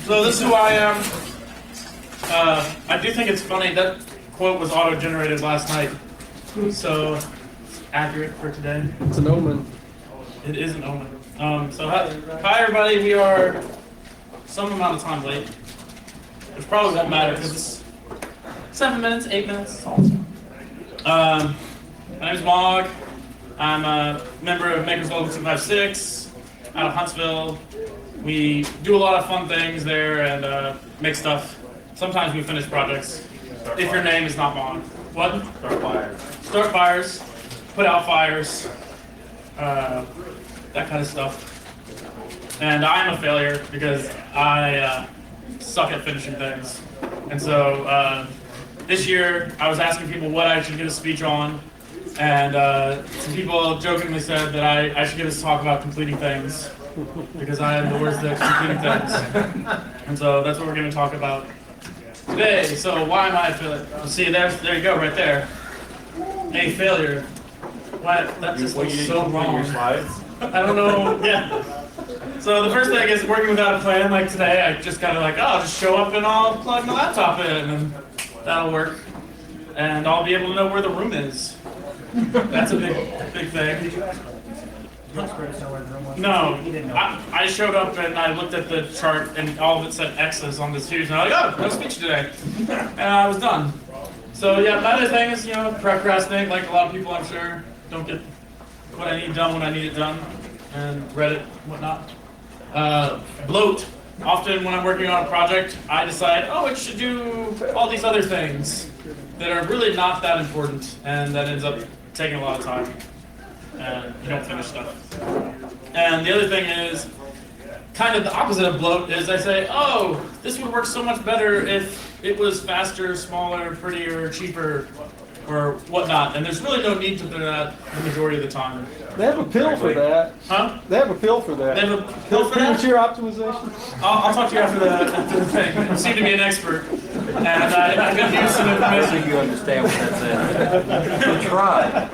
So this is who I am. I do think it's funny that quote was auto-generated last night, so it's accurate for today. It's an omen. It is an omen. So hi everybody. We are some amount of time late, which probably won't matter because it's 7 minutes, 8 minutes. My name's Mog. I'm a member of Makers Local 256 out of Huntsville. We do a lot of fun things there and make stuff. Sometimes we finish projects. If your name is not Mog. What? Start fires. Start fires, put out fires, that kind of stuff. And I'm a failure because I suck at finishing things. And so this year I was asking people what I should give a speech on. And some people jokingly said that I should give a talk about completing things because I am the worst at completing things. And so that's what we're going to talk about today. So why am I a failure? See, there you go, right there. A failure. What? That just looks so wrong. Your slides? I don't know. Yeah. So the first thing is working without a plan. Like today, I just kind of like, oh, I'll just show up and I'll plug my laptop in, and that'll work. And I'll be able to know where the room is. That's a big thing. No, I showed up and I looked at the chart and all of it said X's on this huge, and I was like, oh, no speech today. And I was done. So yeah, the other thing is, procrastinate, like a lot of people I'm sure don't get what I need done when I need it done, and Reddit, whatnot. Bloat. Often when I'm working on a project, I decide, oh, it should do all these other things that are really not that important, and that ends up taking a lot of time. And you don't finish stuff. And the other thing is, kind of the opposite of bloat is I say, oh, this would work so much better if it was faster, smaller, prettier, cheaper, or whatnot. And there's really no need to do that the majority of the time. They have a pill for that. Huh? They have a pill for that. They have a pill for that? Premature optimization. I'll talk to you after the thing. You seem to be an expert. And I could use some I information. think you understand what that says. So try.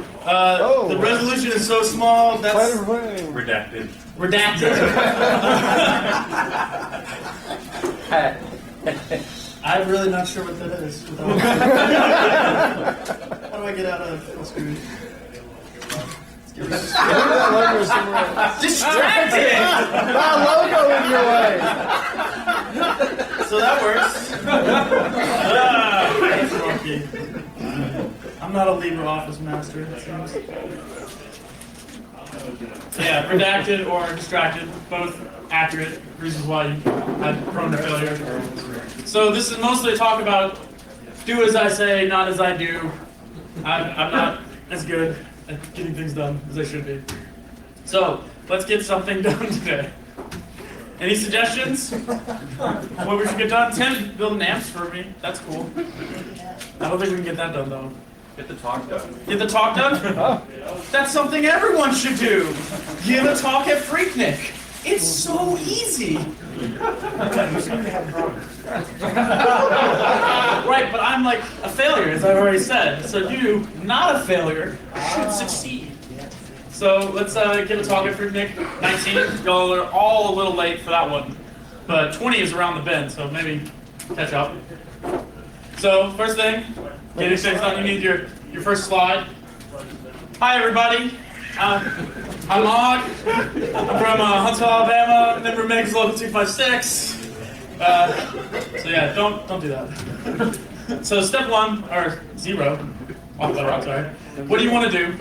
The resolution is so small, that's Redacted. redacted. I'm really not sure what that is. How do I get out of the screen? Distracted! My logo in your way. So that works. Thanks, Rocky. I'm not a LibreOffice master, it seems. So yeah, redacted or distracted, both accurate, reasons why I'm prone to failure. So this is mostly a talk about do as I say, not as I do. I'm not as good at getting things done as I should be. So let's get something done today. Any suggestions? What we should get done? Tim building amps for me. That's cool. I don't think we can get that done though. Get the talk done. Get the talk done? That's something everyone should do. Give a talk at PhreakNIC. It's so easy. Right, but I'm like a failure, as I've already said. So you, not a failure, should succeed. So let's get a talk at PhreakNIC 19. Y'all are all a little late for that one. But 20 is around the bend, so maybe catch up. So first thing, getting things done, you need your first slide. Hi everybody. I'm Mog. I'm from Huntsville, Alabama. Member of Makers Local 256. So yeah, don't do that. So step one, or zero, off the rock, sorry. What do you want to do?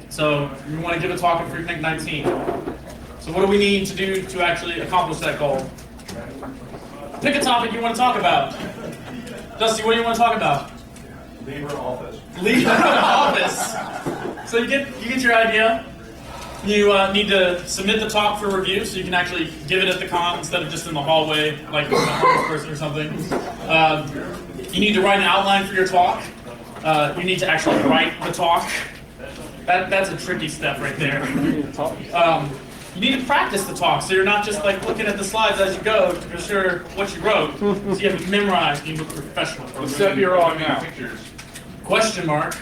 So you want to give a talk at PhreakNIC 19. So what do we need to do to actually accomplish that goal? Pick a topic you want to talk about. Dusty, what do you want to talk about? LibreOffice. LibreOffice. So you get your idea. You need to submit the talk for review, so you can actually give it at the con instead of just in the hallway, like a homeless person or something. You need to write an outline for your talk. You need to actually write the talk. That's a tricky step right there. You need to practice the talk, so you're not just like looking at the slides as you go to be sure what you wrote. So you have to memorize, you look professional. What step you're on now? Question mark.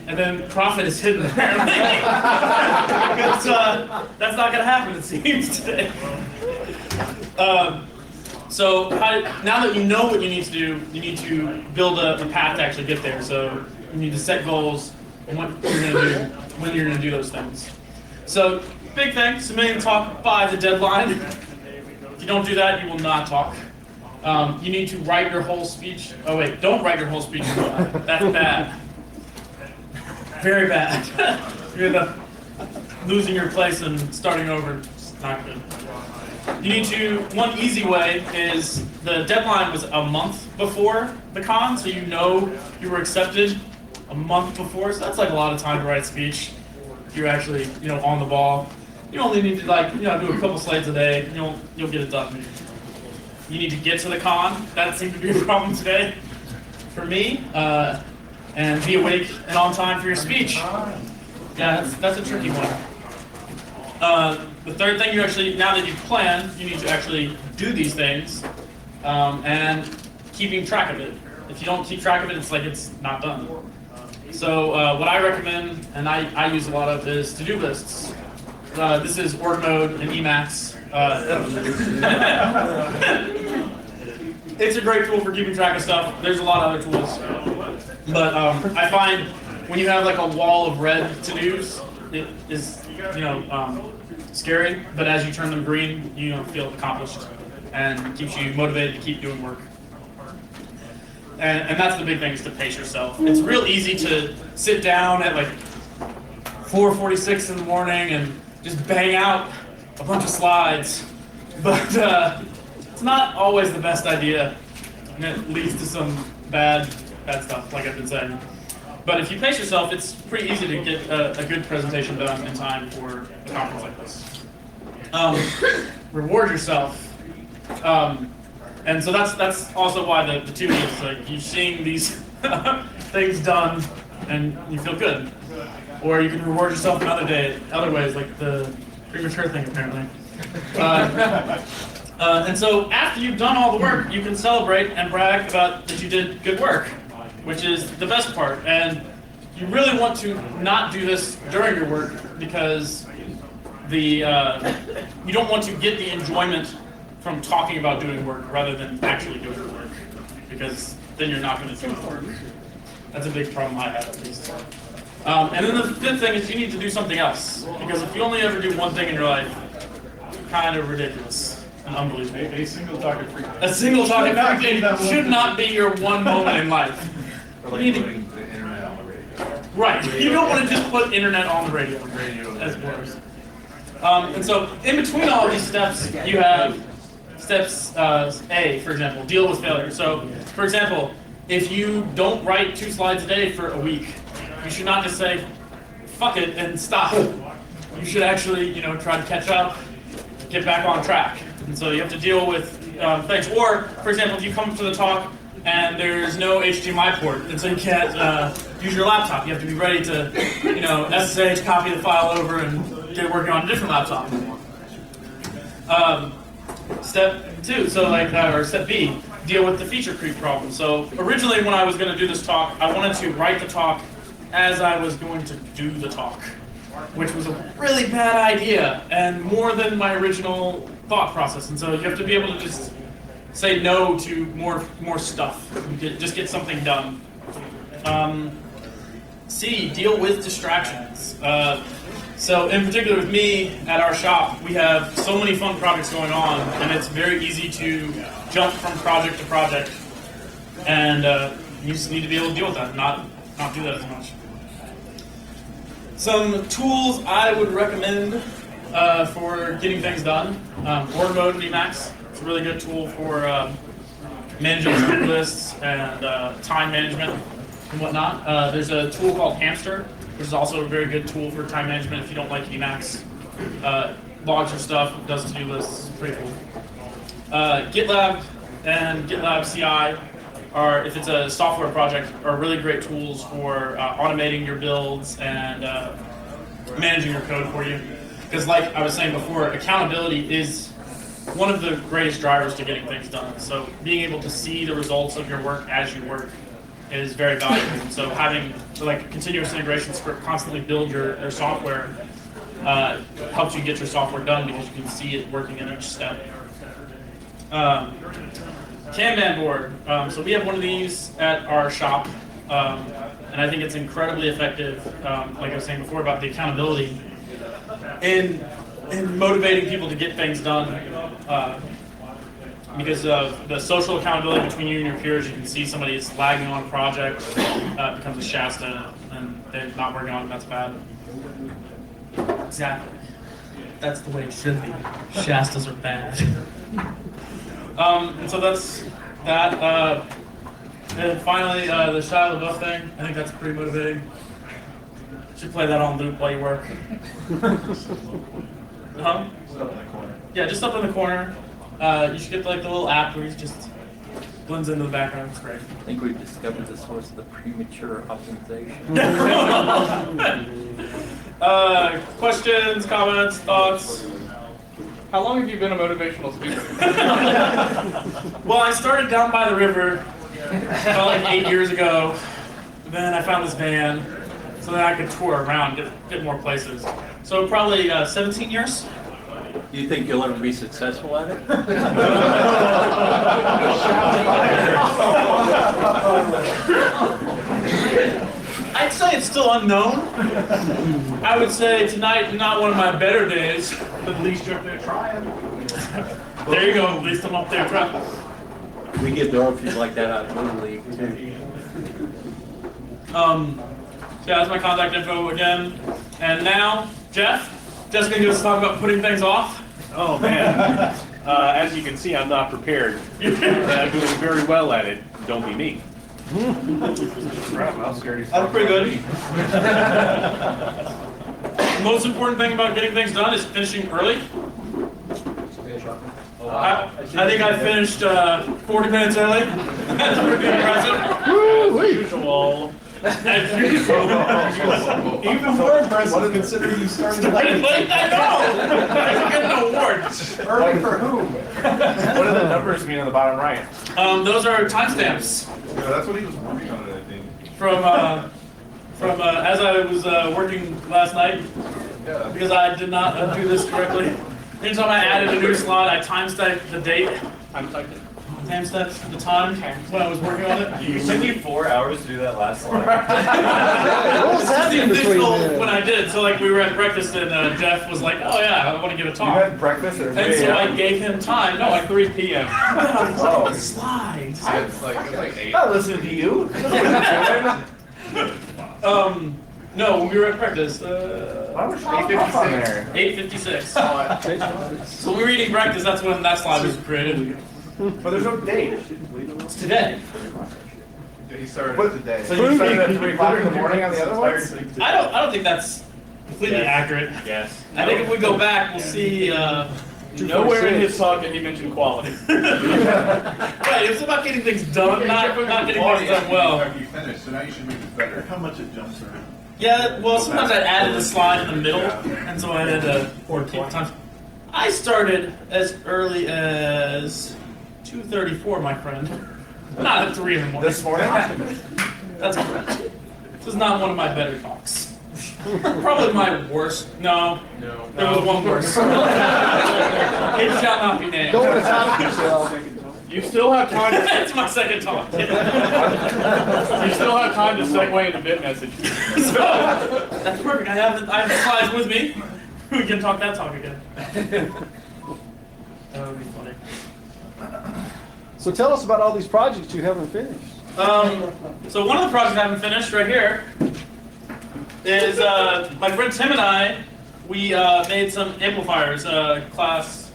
and then profit is hidden apparently. That's not going to happen, it seems, today. So now that you know what you need to do, you need to build a path to actually get there. So you need to set goals and what you're going to do when you're going to do those things. So big thing, submitting talk by the deadline. If you don't do that, you will not talk. You need to write your whole speech. Oh wait, don't write your whole speech. That's bad. Very bad. You're losing your place and starting over. It's not good. You need to, one easy way is the deadline was a month before the con, so you know you were accepted a month before, so that's like a lot of time to write a speech. If you're actually, on the ball. You only need to do a couple slides a day, and you'll get it done. You need to get to the con. That seemed to be a problem today for me. And be awake and on time for your speech. Yeah, that's a tricky one. The third thing, now that you've planned, you need to actually do these things and keeping track of it. If you don't keep track of it, it's like it's not done. So what I recommend, and I use a lot of, is to-do lists. This is org mode and Emacs. It's a great tool for keeping track of stuff. There's a lot of other tools. But I find when you have like a wall of red to-dos, it is, scary, but as you turn them green, you feel accomplished and keeps you motivated to keep doing work. And that's the big thing, is to pace yourself. It's real easy to sit down at like 4:46 in the morning and just bang out a bunch of slides, but it's not always the best idea, and it leads to some bad stuff, like I've been saying. But if you pace yourself, it's pretty easy to get a good presentation done in time for a conference like this. Reward yourself. And so that's also why the 2 is like you're seeing these things done and you feel good. Or you can reward yourself in other ways, like the premature thing apparently. And so after you've done all the work, you can celebrate and brag about that you did good work, which is the best part. And you really want to not do this during your work because you don't want to get the enjoyment from talking about doing work rather than actually doing the work, because then you're not going to do the work. That's a big problem I have, at least. And then the fifth thing is you need to do something else, because if you only ever do one thing in your life, kind of ridiculous and unbelievable. A single talk at PhreakNIC. A single talk at PhreakNIC should not be your one moment in life. Or like putting the internet on the radio. Right. You don't want to just put internet on the radio. As worse. And so in between all of these steps, you have steps A, for example, deal with failure. So, for example, if you don't write 2 slides a day for a week, you should not just say, fuck it, and stop. You should actually, try to catch up, get back on track. And so you have to deal with things. Or, for example, if you come to the talk and there's no HDMI port, and so you can't use your laptop. You have to be ready to, SSH, copy the file over, and get working on a different laptop. Step 2, or step B, deal with the feature creep problem. So originally when I was going to do this talk, I wanted to write the talk as I was going to do the talk, which was a really bad idea and more than my original thought process. And so you have to be able to just say no to more stuff. Just get something done. C, deal with distractions. So in particular with me at our shop, we have so many fun projects going on, and it's very easy to jump from project to project. And you just need to be able to deal with that, not do that as much. Some tools I would recommend for getting things done. Org mode and Emacs. It's a really good tool for managing to-do lists and time management and whatnot. There's a tool called Hamster, which is also a very good tool for time management if you don't like Emacs. Logs your stuff, does to-do lists, pretty cool. GitLab and GitLab CI are, if it's a software project, are really great tools for automating your builds and managing your code for you. Because like I was saying before, accountability is one of the greatest drivers to getting things done. So being able to see the results of your work as you work is very valuable. So having like a continuous integration script constantly build your software helps you get your software done because you can see it working in each step. Kanban board. So we have one of these at our shop, and I think it's incredibly effective. Like I was saying before about the accountability in motivating people to get things done. Because of the social accountability between you and your peers, you can see somebody is lagging on a project, becomes a Shasta, and they're not working on it, that's bad. Exactly. That's the way it should be. Shastas are bad. And so that's that. And finally, the Shia LaBeouf thing. I think that's pretty motivating. Should play that on loop while you work. Yeah, just up in the corner. You should get like the little app where it just blends into the background. It's great. I think we've discovered the source of the premature optimization. Questions, comments, thoughts? How long have you been a motivational speaker? Well, I started down by the river about like 8 years ago. Then I found this van, so that I could tour around, get more places. So probably 17 years. Do you think you'll ever be successful at it? I'd say it's still unknown. I would say tonight not one of my better days. But at least you're up there trying. There you go. At least I'm up there trying. We get trophies like that out of Little League too. Yeah, that's my contact info again. And now, Jeff's gonna give us a talk about putting things off. Oh man, as you can see, I'm not prepared. And I'm doing very well at it. Don't be me. How scared he's That's pretty good. The most important thing about getting things done is finishing early. I think I finished 40 minutes early. That's pretty impressive. As usual. Even more impressive considering you started I know! I'm getting an award. early for whom? What do the numbers mean on the bottom right? Those are timestamps Yeah, that's what he was working on it, I think. from as I was working last night, Yeah. because I did not do this correctly. Anytime I added a new slide, I timestamped the date, timestamped the time when I was working on it. You took you 4 hours to do that last slide. What was This is that the in between official there? when I did. So like we were at breakfast and Jeff was like, "Oh yeah, I want to give a You talk." had breakfast at And 3 so I a.m.? gave him time. No, like 3 p.m. Oh. slides. It's like 8. I listened to you. No, when we were at breakfast, Why was 8:56 on there? 8:56. So we were eating breakfast. That's when that slide was created. But there's no date. It's today. He started What, today. so you started at 3 o'clock in the morning on the other ones? I don't think that's completely accurate. Yes. I think if we go back, we'll see. Nowhere in his talk did he mention quality. Right, it was about getting things done, not getting things done well. After you finish, so now you should make it better. How much it jumps around. Yeah, well, sometimes I added a slide in the middle, and so I had to keep times. I started as early as 2:34, my friend. Not at 3 in the morning. This morning? That's correct. This is not one of my better talks. Probably my worst. No, there was one worse. It shall not be named. Don't want to top yourself. You still have time. That's my second talk. You still have time to segue into bit message. So, that's perfect. I have the slides with me. We can talk that talk again. That would be funny. So tell us about all these projects you haven't finished. So one of the projects I haven't finished right here is my friend Tim and I. We made some amplifiers, class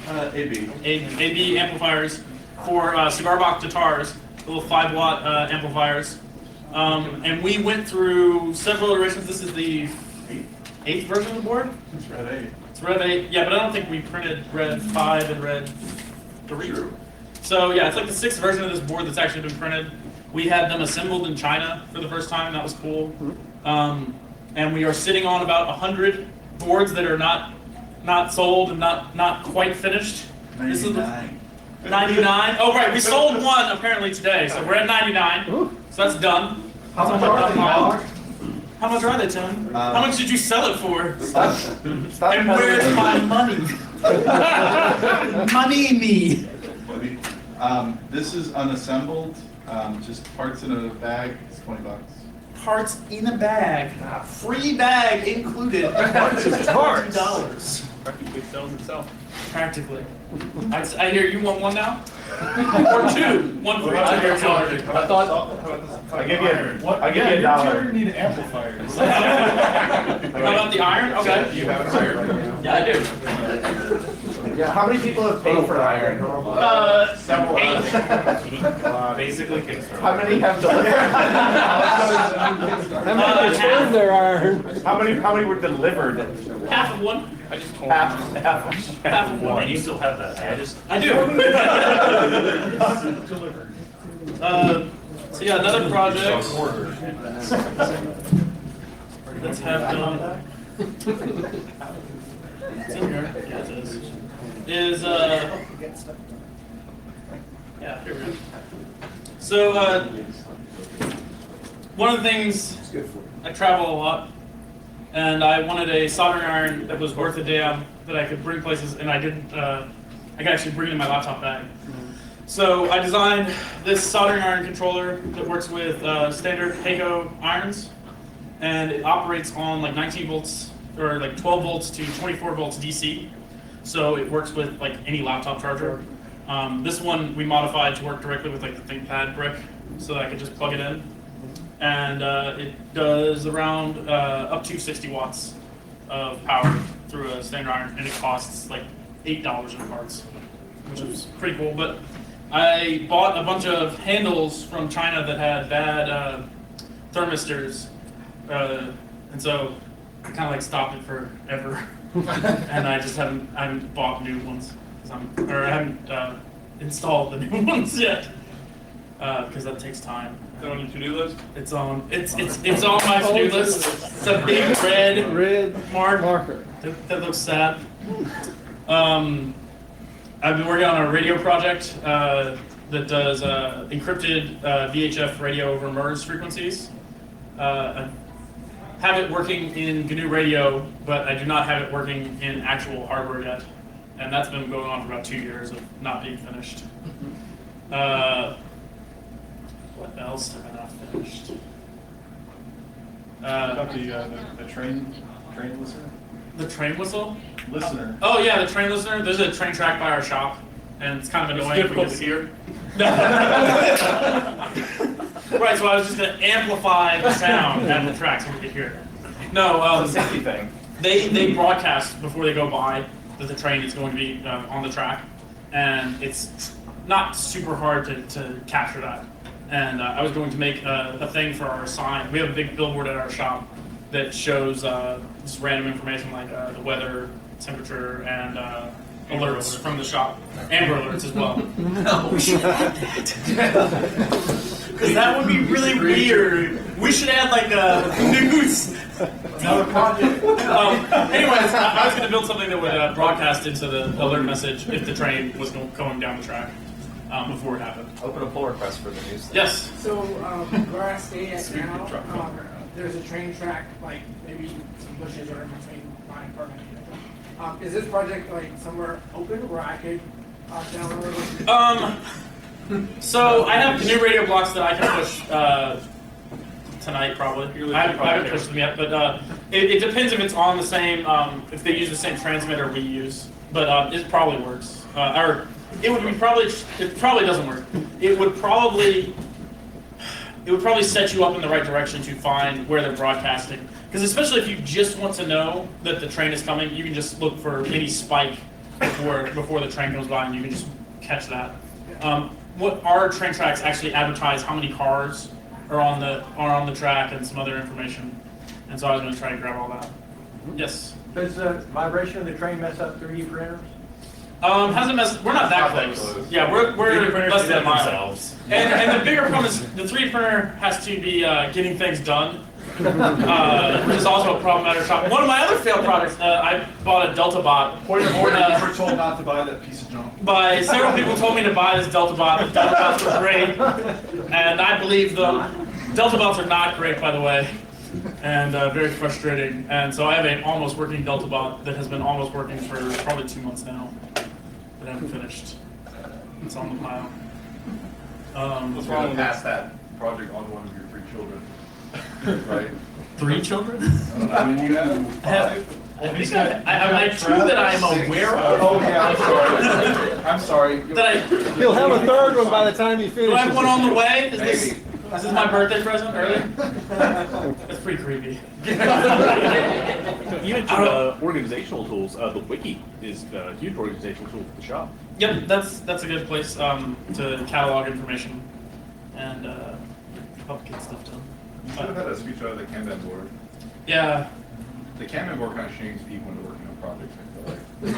AB amplifiers for cigar box guitars, little 5-watt amplifiers. And we went through several iterations. This is the 8th version of the board. It's red 8. It's Rev 8, yeah, but I don't think we printed Rev 5 and Rev 3. So yeah, it's like the 6th version of this board that's actually been printed. We had them assembled in China for the first time. That was cool. And we are sitting on about 100 boards that are not sold and not quite finished. This is the, 99. Oh, right. We sold one apparently today, so we're at 99. Ooh. So that's done. How That's much all are they now? How much are they, Tim? How much did you sell it for? Stop And where's my money? Money me. This is unassembled, just parts in a bag, it's $20. Parts in a bag. Free bag included. Parts is parts. $2. Practically sells itself. Practically. I hear you want one now? Or two. One for each of your children. I thought, I'll give you yeah, a your dollar. children need amplifiers. How about the iron? Okay. You have it here? Yeah, I do. Yeah, how many people have paid for iron? Several Eight. basically Kickstarter. How many have delivered? How many returned their iron? How many were delivered? Half of one. I just told Half of one. And you still have that? I do. So yeah, another project. Let's have done. It's in here. Yeah, it is. Yeah, here we go. So one of the things, I travel a lot, and I wanted a soldering iron that was worth a damn, that I could bring places, and I didn't. I could actually bring it in my laptop bag. So I designed this soldering iron controller that works with standard Heiko irons, and it operates on like 19 volts or like 12 volts to 24 volts DC. So it works with like any laptop charger. This one we modified to work directly with like the ThinkPad brick, so that I could just plug it in, and it does around up to 60 watts of power through a standard iron, and it costs like $8 in parts, which is pretty cool. But I bought a bunch of handles from China that had bad thermistors, and so I kind of like stopped it forever, and I just haven't bought new ones, I haven't installed the new ones yet, because that takes time. Is that on your to-do list? It's on my to-do list. It's a big red Marker. that looks sad. I've been working on a radio project that does encrypted VHF radio over MERS frequencies. I have it working in GNU radio, but I do not have it working in actual hardware yet. And that's been going on for about 2 years of not being finished. What else have I not finished? About the train listener? The train whistle? Listener. Oh yeah, the train listener. There's a train track by our shop, and it's kind of annoying. difficult to hear. Right, so I was just gonna amplify the sound at the track so we could hear it. No, It's a safety thing. they broadcast before they go by that the train is going to be on the track, and it's not super hard to capture that. And I was going to make a thing for our sign. We have a big billboard at our shop that shows just random information like the weather, temperature, and alerts from the shop. Amber alerts as well. No. Because that would be really weird. We should add like a news. Another project. Anyways, I was going to build something that would broadcast into the alert message if the train was going down the track before it happened. Open a pull request for the news. Yes. So where I stay at now, there's a train track, like maybe some bushes or in between my apartment. Is this project like somewhere open where I could download it? So I have GNU radio blocks that I can push tonight probably. I haven't pushed them yet, but it depends if it's on the same, if they use the same transmitter we use. But it probably works. Or it would be it probably doesn't work. It would probably set you up in the right direction to find where they're broadcasting. Because especially if you just want to know that the train is coming, you can just look for any spike before the train goes by, and you can just catch that. What our train tracks actually advertise how many cars are on the track and some other information. And so I was going to try to grab all that. Yes. Does the vibration of the train mess up 3D printers? Hasn't messed. We're not that close. Yeah, we're less than a mile. And the bigger problem is the 3D printer has to be getting things done, which is also a problem at our shop. One of my other failed products, I bought a Delta bot. Point of order, you were told not to buy that piece of junk. By several people told me to buy this Delta bot. The Delta bots were great, and I believe them. Delta bots are not great, by the way, and very frustrating. And so I have an almost working Delta bot that has been almost working for probably 2 months now, but I haven't finished. It's on the pile. What's wrong with pass that project on one of your 3 children? Right? 3 children? I mean, you have 5. I true that I am aware of. Okay, I'm sorry. I'm sorry. He'll have a third one by the time he Do finishes. I have one on the way? Is Maybe. this my birthday present early? That's pretty creepy. You mentioned organizational tools. The wiki is a huge organizational tool for the shop. Yep, that's a good place to catalog information and help get stuff done. You should have had a speech out of the Kanban board. Yeah, The Kanban board kind of shames people into working on projects, I feel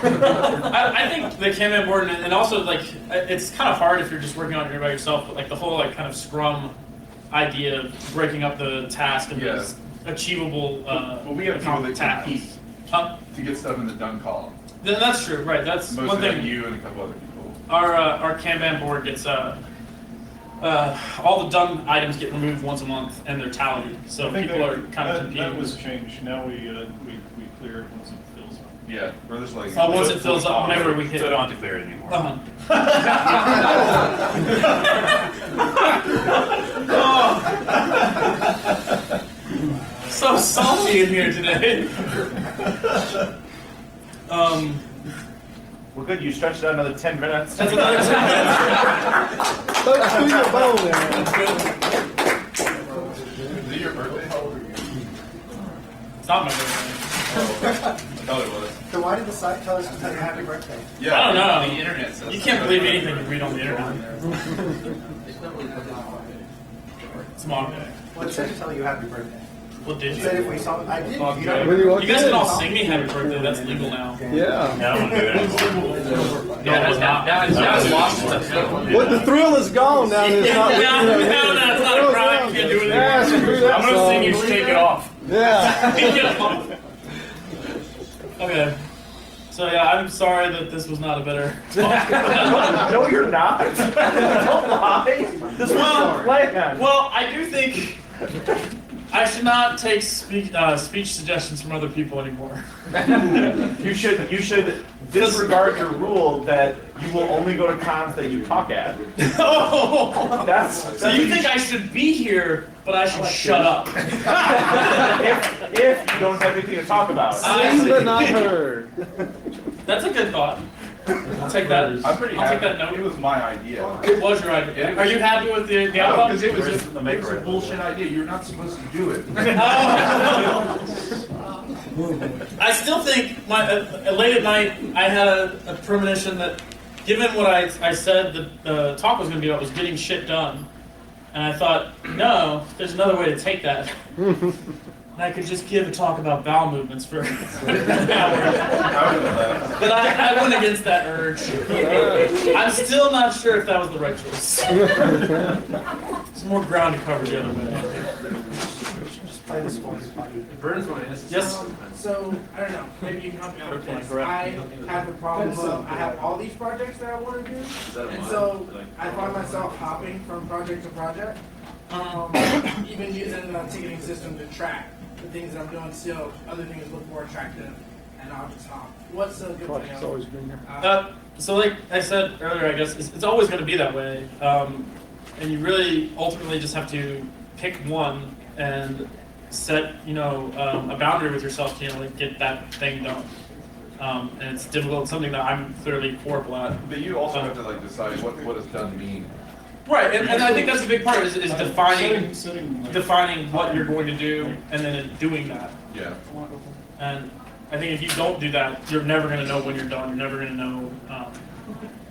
like. I think the Kanban board and also like it's kind of hard if you're just working on it by yourself. But like the whole like kind of Scrum idea of breaking up the task and Yeah. these achievable Well, we have people that tasks. compete to get stuff in the done column. Then that's true, right? That's one Mostly like thing. you and a couple other people. Our Kanban board gets all the done items get removed once a month and they're tallied, so people are kind of competing. That was changed. Now we clear it once it fills up. Yeah, or there's like. Once it fills up, whenever we hit. So don't declare it anymore. So salty in here today. Well, good, you stretched it out another 10 minutes. That's another 10 minutes. Don't chew your bone there. Is it your birthday? How old are you? It's not my birthday. I thought it was. So why did the site tell us to tell you happy birthday? Yeah. I don't know. The internet says. You can't believe anything you read on the internet. It's Mom Day. What said to tell you happy birthday? What did It said you? if we saw, I did. Mom You Day. don't- When you walk You guys can in. all sing me happy birthday. That's legal now. Yeah. No, I'm good. No, it's not. Now it's lost. What the thrill is gone now. It's not. No, it's not a crime. You can't do it Yeah, anymore. screw that I'm gonna sing you song. "Shake It Off." Yeah. Okay. So yeah, I'm sorry that this was not a better. No, you're not. Don't lie. This was planned. Well, I do think I should not take speech suggestions from other people anymore. You should disregard your rule that you will only go to cons that you talk at. Oh! That's So you think I should be here, but I should shut up? if you don't have anything to talk about. Seen but not heard. That's a good thought. I'll take that. I'm pretty I'll take happy. that It note. was my idea. It was your idea. Are you happy with the outcome? Because it was just it was a bullshit idea. You're not supposed to do it. I still think late at night I had a premonition that given what I said the talk was going to be about was getting shit done, and I thought, no, there's another way to take that. And I could just give a talk about bowel movements for an hour. But I went against that urge. I'm still not sure if that was the right choice. There's more ground to cover the other way. Yes? So, I don't know, maybe you can help me out with this. I have a problem of, I have all these projects that I want to do, and so I find myself hopping from project to project. Even using the ticketing system to track the things that I'm doing still, other things look more attractive, and I'll just hop. What's a good It's thing? always greener. So like I said earlier, I guess it's always going to be that way. And you really ultimately just have to pick one and set, a boundary with yourself to, like, get that thing done. And it's difficult. It's something that I'm clearly horrible at. But you also have to like decide what does done mean. Right, and I think that's a big part is defining Setting what you're going to do and then doing that. Yeah. And I think if you don't do that, you're never going to know when you're done. You're never going to know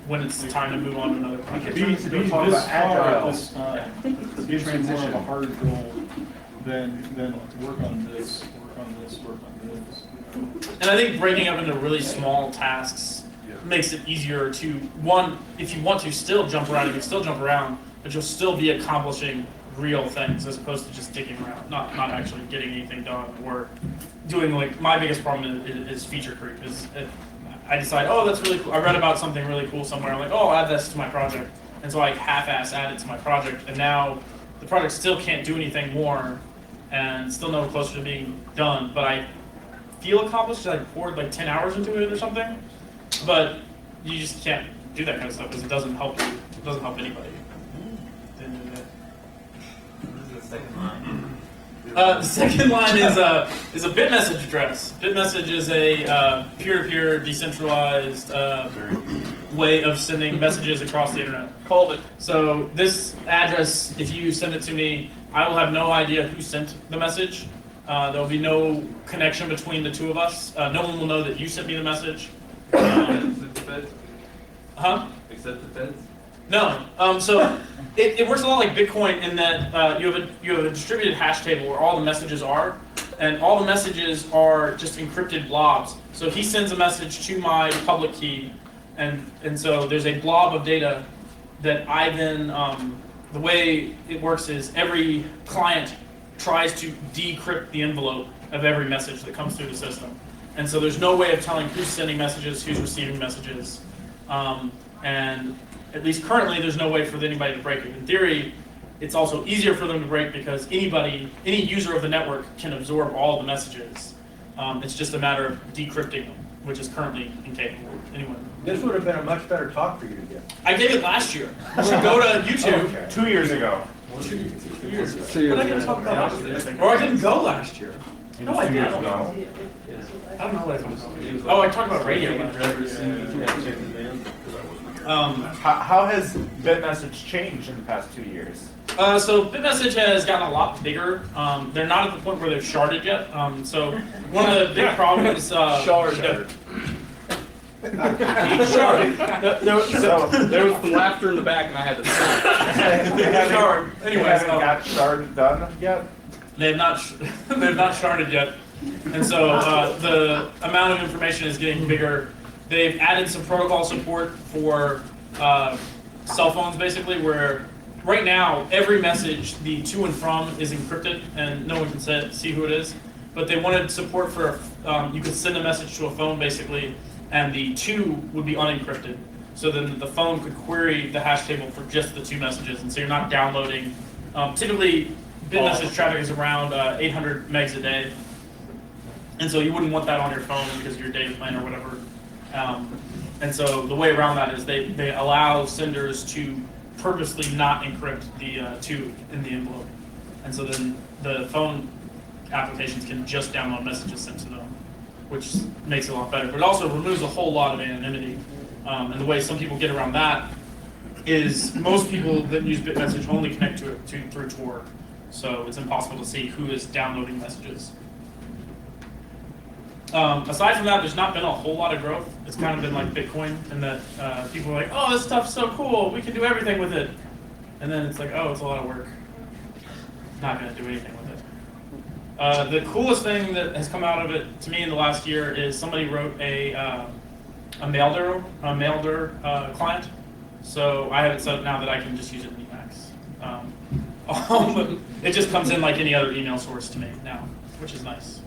when it's time to move on to another project. be this far at this time gives you more of a hard goal than to work on this, work on this, work on this. And I think breaking up into really small tasks makes it easier to, one, if you want to still jump around, you can still jump around, but you'll still be accomplishing real things as opposed to just digging around, not actually getting anything done or doing like my biggest problem is feature creep. I decide, oh, that's really cool. I read about something really cool somewhere. I'm like, oh, I'll add this to my project, and so I half-ass add it to my project, and now the project still can't do anything more, and still no closer to being done. But I feel accomplished. I poured like 10 hours into it or something, but you just can't do that kind of stuff because it doesn't help you. It doesn't help anybody. The second line is a bit message address. Bit message is a peer-to-peer decentralized way of sending messages across the internet. Called it. So this address, if you send it to me, I will have no idea who sent the message. There will be no connection between the two of us. No one will know that you sent me the message. Except the feds? Huh? Except the feds? No. So it works a lot like Bitcoin in that you have a distributed hash table where all the messages are, and all the messages are just encrypted blobs. So he sends a message to my public key, and so there's a blob of data that I then the way it works is every client tries to decrypt the envelope of every message that comes through the system, and so there's no way of telling who's sending messages, who's receiving messages, and at least currently, there's no way for anybody to break it. In theory, it's also easier for them to break because any user of the network can absorb all the messages. It's just a matter of decrypting them, which is currently incapable. Anyone? This would have been a much better talk for you to give. I gave it last year. You should go to YouTube. Okay. 2 years ago. 2 years ago. But I didn't talk about last year. Or I didn't go last year. No, I didn't. I don't know what I talked about. Oh, I talked about radio. How has BitMessage changed in the past 2 years? So BitMessage has gotten a lot bigger. They're not at the point where they've sharded yet. So one of the big problems Sharded. There was some laughter in the back, and I had to stop. Shard. Anyways, haven't got sharded done yet? they have not they've not sharded yet, and so the amount of information is getting bigger. They've added some protocol support for cell phones, basically, where right now every message, the to and from, is encrypted, and no one can see who it is. But they wanted support for you could send a message to a phone, basically, and the to would be unencrypted. So then the phone could query the hash table for just the two messages, and so you're not downloading. Typically, BitMessage traffic is around 800 megs a day, and so you wouldn't want that on your phone because of your data plan or whatever. And so the way around that is they allow senders to purposely not encrypt the to in the envelope, and so then the phone applications can just download messages sent to them, which makes it a lot better. But it also removes a whole lot of anonymity. And the way some people get around that is most people that use BitMessage only connect to it through Tor, so it's impossible to see who is downloading messages. Aside from that, there's not been a whole lot of growth. It's kind of been like Bitcoin, in that people are like, "Oh, this stuff's so cool. We can do everything with it," and then it's like, "Oh, it's a lot of work. Not going to do anything with it." The coolest thing that has come out of it to me in the last year is somebody wrote a Maildir client. So I have it set up now that I can just use it in Emacs. It just comes in like any other email source to me now, which is nice.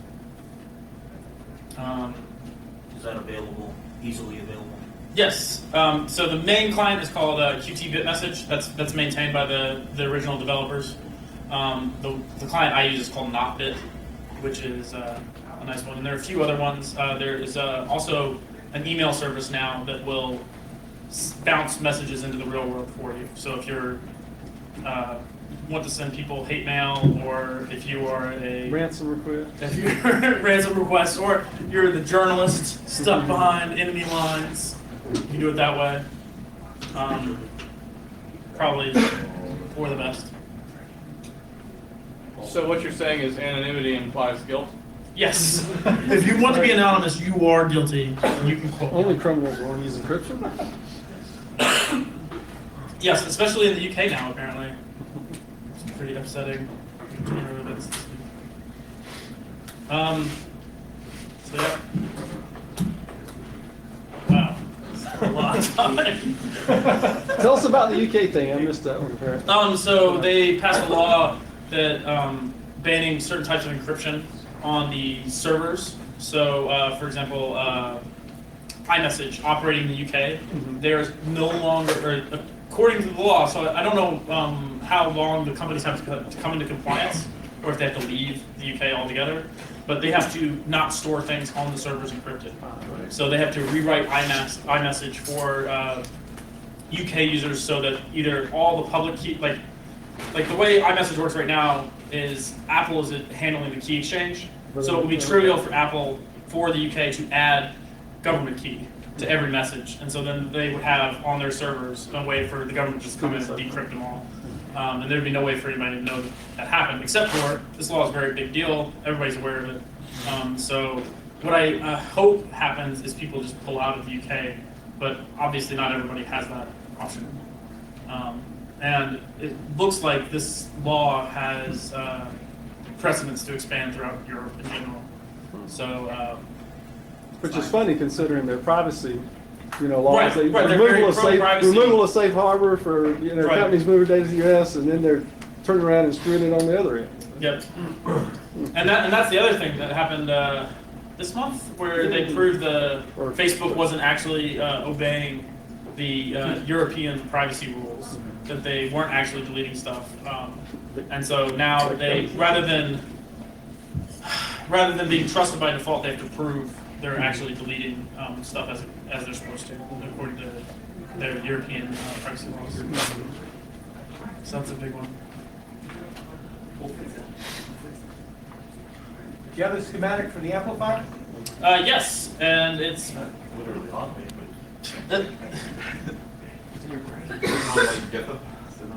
Is that available, easily available? Yes. So the main client is called Qt BitMessage. That's maintained by the original developers. The client I use is called NotBit, which is a nice one. And there are a few other ones. There is also an email service now that will bounce messages into the real world for you. So if you're want to send people hate mail, or if you are a Ransom request. if you're ransom requests, or you're the journalist stuck behind enemy lines, you can do it that way. Probably for the best. So what you're saying is anonymity implies guilt? Yes. If you want to be anonymous, you are guilty. You can quote. Only criminals won't use encryption. Yes, especially in the UK now, apparently. It's pretty upsetting. So yeah. Wow. a long time. Tell us about the UK thing. I missed that one. So they passed a law that banning certain types of encryption on the servers. So, for example, iMessage operating in the UK, there's no longer, or according to the law, so I don't know how long the companies have to come into compliance, or if they have to leave the UK altogether, but they have to not store things on the servers encrypted. So they have to rewrite iMessage for UK users so that either all the public key, like the way iMessage works right now is Apple is handling the key exchange. So it would be trivial for Apple, for the UK, to add government key to every message. And so then they would have on their servers a way for the government to just come in and decrypt them all. And there'd be no way for anybody to know that happened, except for this law is a very big deal. Everybody's aware of it. So what I hope happens is people just pull out of the UK, but obviously not everybody has that option. And it looks like this law has precedents to expand throughout Europe in general. So, Which is funny considering their privacy, laws. Right, They right, they're very pro-privacy. removal of safe harbor for Right. companies moving data to the US, and then they're turning around and screwing it on the other end. yep. And that's the other thing that happened this month, where they proved Facebook wasn't actually obeying the European privacy rules, that they weren't actually deleting stuff. And so now they, rather than being trusted by default, they have to prove they're actually deleting stuff as they're supposed to, according to their European privacy laws. So that's a big one. Do you have a schematic for the amplifier? Yes, and it's Literally on me,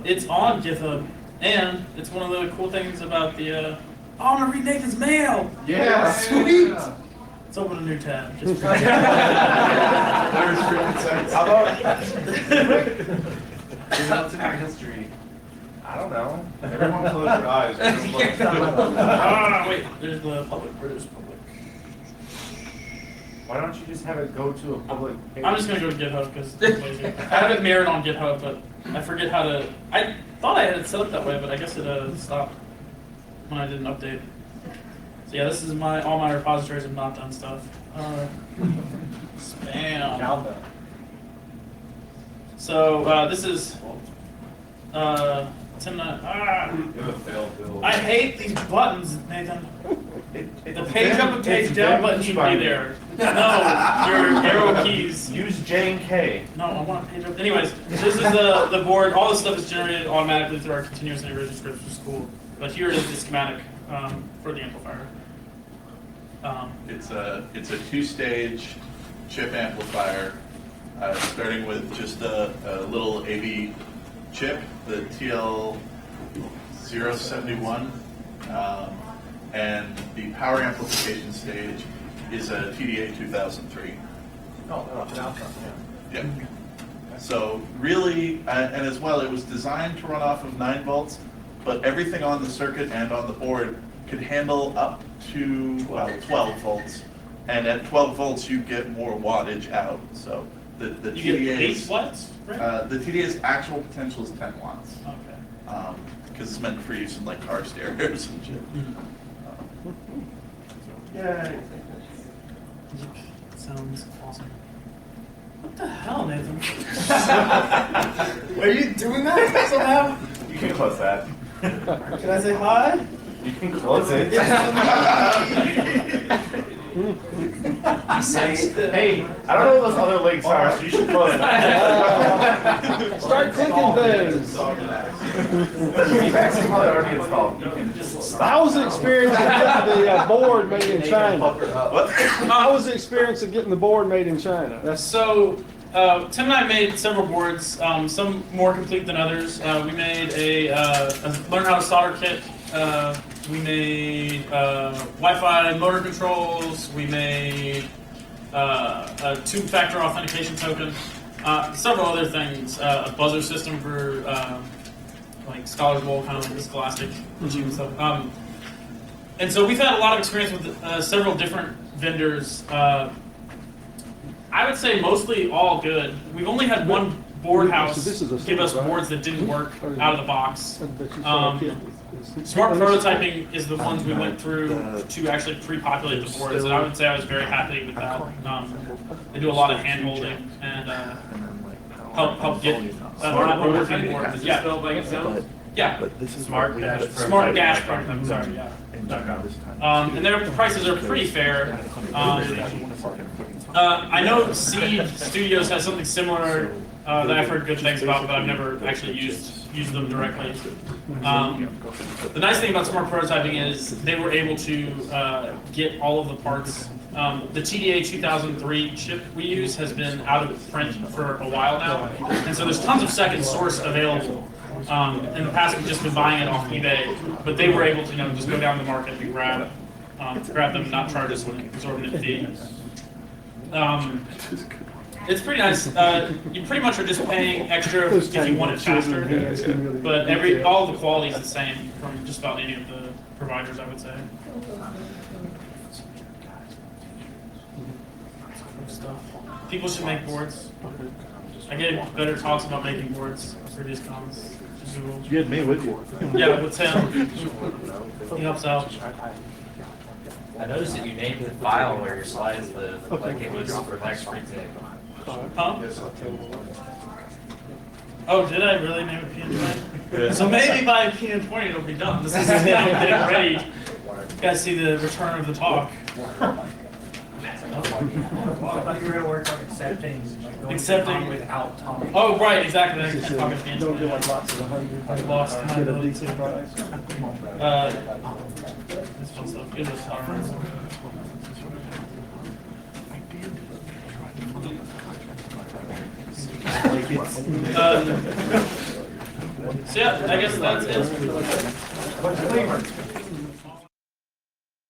it's on GitHub, and it's one of the cool things about the. Oh, I'm gonna read Nathan's mail. Yeah, sweet. Let's open a new tab. There's PhreakNIC. How about, What's in your history? I don't know. Everyone close your eyes. Just look. Wait, there's the public. Where is public? why don't you just have it go to a public page? I'm just gonna go to GitHub because it's lazy. I have it mirrored on GitHub, but I forget how to. I thought I had it set up that way, but I guess it stopped when I did an update. So yeah, this is all my repositories of not done stuff. Spam. So this is Tim. I hate these buttons, Nathan. The page up and page down button should be there. No, your arrow keys. Use J and K. No, I want page up. Anyways, this is the board. All this stuff is generated automatically through our continuous integration scripts, which is cool. But here is the schematic for the amplifier. It's a two-stage chip amplifier, starting with just a little AV chip, the TL071, and the power amplification stage is a TDA 2003. Yep. So really, and as well, it was designed to run off of 9 volts, but everything on the circuit and on the board could handle up to 12 volts. And at 12 volts, you get more wattage out. So the You get 8 TDA's, watts, right? the TDA's actual potential is 10 watts. Okay. Because it's meant for use in like car stereos and shit. Yeah. Sounds awesome. What the hell, Nathan? Are you doing that somehow? You can close that. Can I say hi? You can close it. Hey, I don't know what those other links are, so you should close that. Start clicking things. Maximum already installed. How was the experience of getting the board made in China? What? How was the experience of getting the board made in China? So, Tim and I made several boards, some more complete than others. We made a learn how to solder kit. We made Wi-Fi motor controls. We made a two-factor authentication token. Several other things. A buzzer system for like Scholar's Bowl, kind of like the Scholastic achievement stuff. And so we've had a lot of experience with several different vendors. I would say mostly all good. We've only had one board house So this is a give us single, right? boards that didn't work out of the box. But you saw a kid. Smart prototyping is the ones we went through to actually pre-populate the boards, and I would say I was very happy with that. They do a lot of hand-holding and help get not overfitting boards. Yeah, like it sounds? yeah. Smart dash. Smart dash prototyping. Sorry, yeah. And their prices are pretty fair. I know Seed Studios has something similar that I've heard good things about, but I've never actually used them directly. The nice thing about smart prototyping is they were able to get all of the parts. The TDA 2003 chip we use has been out of print for a while now, and so there's tons of second source available. In the past, we've just been buying it off eBay, but they were able to, just go down the market and grab them, and not charge us an exorbitant fee. It's pretty nice. You pretty much are just paying extra if you want it faster, but all the quality is the same from just about any of the providers, I would say. People should make boards. I gave better talks about making boards previous cons. You had me with you. Yeah, with Tim. He helps out. I noticed that you named the file where your slides live, like it was for next PhreakNIC. Huh? Oh, did I really name it PN20? So maybe by PN20 it'll be done. This is now getting ready. You guys see the return of the talk. Well, I thought you were going to work on accepting without talking. Oh, right, exactly. I can't talk at PN20. Don't do like lots of 100. I lost my Get a ability decent to. price. This fun stuff. Good as armor. So yeah, I guess that's it.